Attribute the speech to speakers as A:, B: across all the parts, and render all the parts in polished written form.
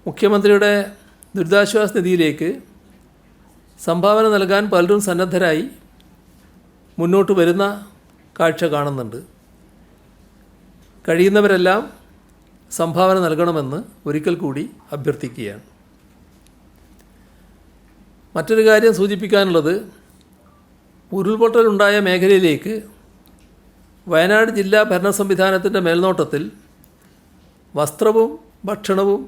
A: മുഖ്യമന്ത്രിയുടെ ദുരിതാശ്വാസ നിധിയിലേക്ക് സംഭാവന നൽകാൻ പലരും സന്നദ്ധരായി മുന്നോട്ട് വരുന്ന കാഴ്ച കാണുന്നുണ്ട്. കഴിയുന്നവരെല്ലാം സംഭാവന നൽകണമെന്ന് ഒരിക്കൽ കൂടി അഭ്യർത്ഥിക്കുകയാണ്. മറ്റൊരു കാര്യം സൂചിപ്പിക്കാനുള്ളത്, ഉരുൾപൊട്ടലുണ്ടായ മേഖലയിലേക്ക് വയനാട് ജില്ലാ ഭരണ സംവിധാനത്തിൻ്റെ മേൽനോട്ടത്തിൽ വസ്ത്രവും ഭക്ഷണവും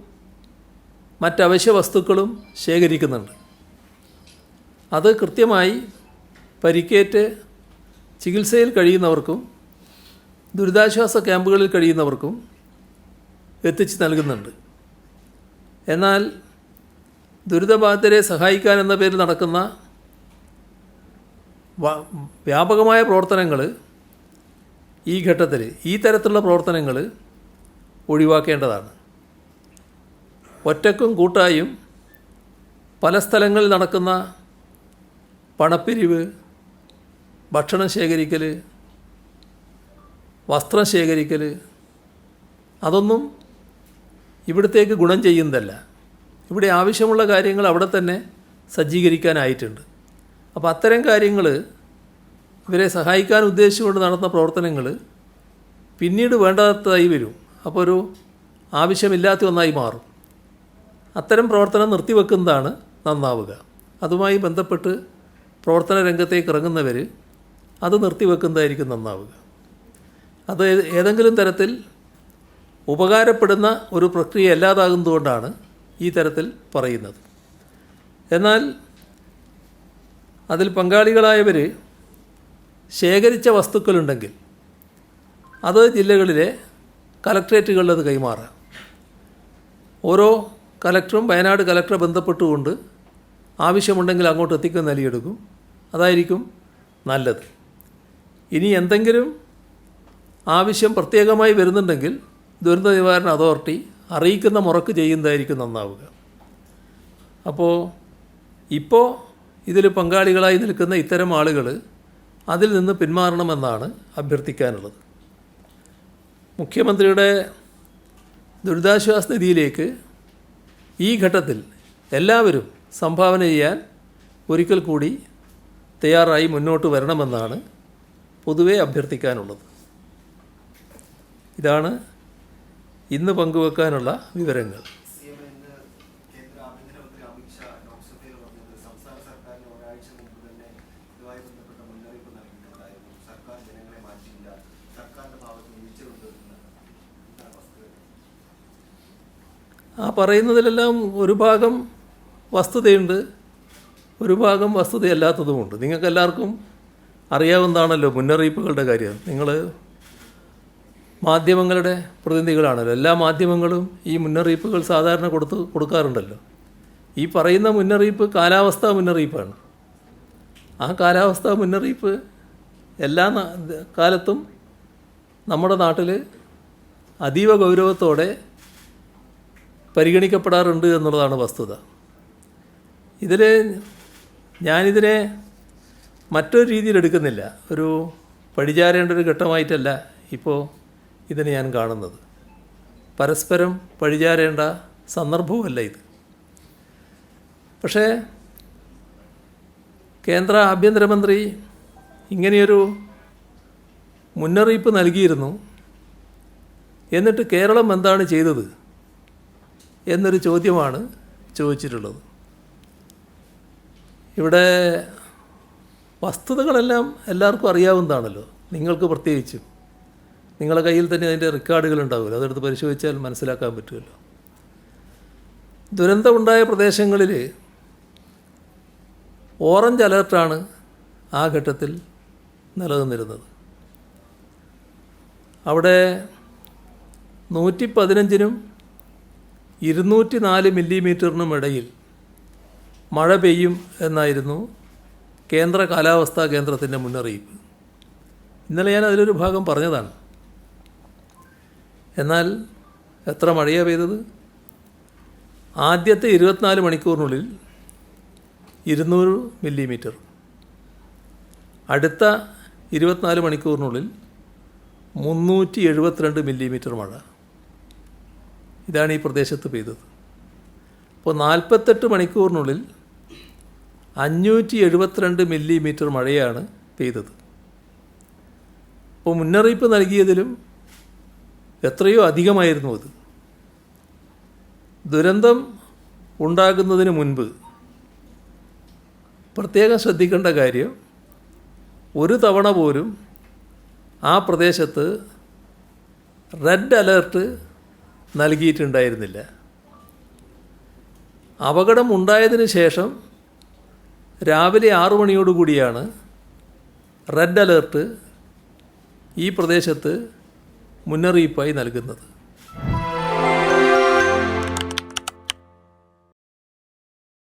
A: മറ്റവശ്യ വസ്തുക്കളും ശേഖരിക്കുന്നുണ്ട്. അത് കൃത്യമായി പരിക്കേറ്റ് ചികിത്സയിൽ കഴിയുന്നവർക്കും ദുരിതാശ്വാസ ക്യാമ്പുകളിൽ കഴിയുന്നവർക്കും എത്തിച്ച് നൽകുന്നുണ്ട്. എന്നാൽ ദുരിതബാധിതരെ സഹായിക്കാൻ എന്ന പേരിൽ നടക്കുന്ന വ്യാപകമായ പ്രവർത്തനങ്ങൾ ഈ ഘട്ടത്തിൽ ഈ തരത്തിലുള്ള പ്രവർത്തനങ്ങൾ ഒഴിവാക്കേണ്ടതാണ്. ഒറ്റക്കും കൂട്ടായും പല സ്ഥലങ്ങളിൽ നടക്കുന്ന പണപ്പിരിവ്, ഭക്ഷണം ശേഖരിക്കൽ, വസ്ത്രം ശേഖരിക്കൽ, അതൊന്നും ഇവിടത്തേക്ക് ഗുണം ചെയ്യുന്നതല്ല. ഇവിടെ ആവശ്യമുള്ള കാര്യങ്ങൾ അവിടെ തന്നെ സജ്ജീകരിക്കാനായിട്ടുണ്ട്. അപ്പോൾ അത്തരം കാര്യങ്ങൾ, ഇവരെ സഹായിക്കാൻ ഉദ്ദേശിച്ചുകൊണ്ട് നടത്തുന്ന പ്രവർത്തനങ്ങൾ പിന്നീട് വേണ്ടാത്തതായി വരും. അപ്പോൾ ഒരു ആവശ്യമില്ലാത്ത ഒന്നായി മാറും. അത്തരം പ്രവർത്തനം നിർത്തിവെക്കുന്നതാണ് നന്നാവുക. അതുമായി ബന്ധപ്പെട്ട് പ്രവർത്തന രംഗത്തേക്ക് ഇറങ്ങുന്നവർ അത് നിർത്തിവെക്കുന്നതായിരിക്കും നന്നാവുക. അത് ഏതെങ്കിലും തരത്തിൽ ഉപകാരപ്പെടുന്ന ഒരു പ്രക്രിയ അല്ലാതാകുന്നതുകൊണ്ടാണ് ഈ തരത്തിൽ പറയുന്നത്. എന്നാൽ അതിൽ പങ്കാളികളായവർ ശേഖരിച്ച വസ്തുക്കളുണ്ടെങ്കിൽ അത് ജില്ലകളിലെ കലക്ട്രേറ്റുകളിൽ അത് കൈമാറാം. ഓരോ കലക്ടറും വയനാട് കലക്ടറെ ബന്ധപ്പെട്ടുകൊണ്ട് ആവശ്യമുണ്ടെങ്കിൽ അങ്ങോട്ട് എത്തിക്കുന്ന നിലയെടുക്കും. അതായിരിക്കും നല്ലത്. ഇനി എന്തെങ്കിലും ആവശ്യം പ്രത്യേകമായി വരുന്നുണ്ടെങ്കിൽ ദുരന്ത നിവാരണ അതോറിറ്റി അറിയിക്കുന്ന മുറക്ക് ചെയ്യുന്നതായിരിക്കും നന്നാവുക. ഇപ്പോൾ ഇതിൽ പങ്കാളികളായി നിൽക്കുന്ന ഇത്തരം ആളുകൾ അതിൽ നിന്ന് പിന്മാറണമെന്നാണ് അഭ്യർത്ഥിക്കാനുള്ളത്. മുഖ്യമന്ത്രിയുടെ ദുരിതാശ്വാസ നിധിയിലേക്ക് ഈ ഘട്ടത്തിൽ എല്ലാവരും സംഭാവന ചെയ്യാൻ ഒരിക്കൽ കൂടി തയ്യാറായി മുന്നോട്ട് വരണമെന്നാണ് പൊതുവെ അഭ്യർത്ഥിക്കാനുള്ളത്. ഇതാണ് ഇന്ന് പങ്കുവെക്കാനുള്ള വിവരങ്ങൾ. ആ പറയുന്നതിലെല്ലാം ഒരു ഭാഗം വസ്തുതയുണ്ട്, ഒരു ഭാഗം വസ്തുതയല്ലാത്തതുമുണ്ട്. നിങ്ങൾക്കെല്ലാവർക്കും അറിയാവുന്നതാണല്ലോ മുന്നറിയിപ്പുകളുടെ കാര്യം. നിങ്ങൾ മാധ്യമങ്ങളുടെ പ്രതിനിധികളാണല്ലോ. എല്ലാ മാധ്യമങ്ങളും ഈ മുന്നറിയിപ്പുകൾ സാധാരണ കൊടുക്കാറുണ്ടല്ലോ. ഈ പറയുന്ന മുന്നറിയിപ്പ് കാലാവസ്ഥാ മുന്നറിയിപ്പാണ്. ആ കാലാവസ്ഥാ മുന്നറിയിപ്പ് എല്ലാ കാലത്തും നമ്മുടെ നാട്ടിൽ അതീവ ഗൗരവത്തോടെ പരിഗണിക്കപ്പെടാറുണ്ട് എന്നുള്ളതാണ് വസ്തുത. ഞാനിതിനെ മറ്റൊരു രീതിയിൽ എടുക്കുന്നില്ല. ഒരു പഴിചാരേണ്ട ഒരു ഘട്ടമായിട്ടല്ല ഇപ്പോൾ ഇതിനെ ഞാൻ കാണുന്നത്. പരസ്പരം പഴിചാരേണ്ട സന്ദർഭവുമല്ല ഇത്. പക്ഷേ കേന്ദ്ര ആഭ്യന്തരമന്ത്രി ഇങ്ങനെയൊരു മുന്നറിയിപ്പ് നൽകിയിരുന്നു. എന്നിട്ട് കേരളം എന്താണ് ചെയ്തത് എന്നൊരു ചോദ്യമാണ് ചോദിച്ചിട്ടുള്ളത്. ഇവിടെ വസ്തുതകളെല്ലാം എല്ലാവർക്കും അറിയാവുന്നതാണല്ലോ, നിങ്ങൾക്ക് പ്രത്യേകിച്ചും. നിങ്ങളുടെ കയ്യിൽ തന്നെ അതിൻ്റെ റെക്കോർഡുകൾ ഉണ്ടാവുമല്ലോ, അതെടുത്ത് പരിശോധിച്ചാൽ മനസ്സിലാക്കാൻ പറ്റുമല്ലോ. ദുരന്തമുണ്ടായ പ്രദേശങ്ങളിൽ ഓറഞ്ച് അലർട്ടാണ് ആ ഘട്ടത്തിൽ നിലനിന്നിരുന്നത്. അവിടെ 115-നും 204 മില്ലിമീറ്ററിനും ഇടയിൽ മഴ പെയ്യും എന്നായിരുന്നു കേന്ദ്ര കാലാവസ്ഥാ കേന്ദ്രത്തിൻ്റെ മുന്നറിയിപ്പ്. ഇന്നലെ ഞാൻ അതിലൊരു ഭാഗം പറഞ്ഞതാണ്. എന്നാൽ എത്ര മഴയാണ് പെയ്തത്? ആദ്യത്തെ 24 മണിക്കൂറിനുള്ളിൽ 200 മില്ലിമീറ്റർ, അടുത്ത 24 മണിക്കൂറിനുള്ളിൽ 372 മില്ലിമീറ്റർ മഴ. ഇതാണ് ഈ പ്രദേശത്ത് പെയ്തത്. അപ്പോൾ 48 മണിക്കൂറിനുള്ളിൽ 572 മില്ലിമീറ്റർ മഴയാണ് പെയ്തത്. അപ്പോൾ മുന്നറിയിപ്പ് നൽകിയതിലും എത്രയോ അധികമായിരുന്നു അത്. ദുരന്തം ഉണ്ടാകുന്നതിന് മുൻപ് പ്രത്യേകം ശ്രദ്ധിക്കേണ്ട കാര്യം, ഒരു തവണ പോലും ആ പ്രദേശത്ത് റെഡ് അലേർട്ട് നൽകിയിട്ടുണ്ടായിരുന്നില്ല. അപകടം ഉണ്ടായതിന് ശേഷം രാവിലെ 6 മണിയോടുകൂടിയാണ് റെഡ് അലേർട്ട് ഈ പ്രദേശത്ത് മുന്നറിയിപ്പായി നൽകുന്നത്.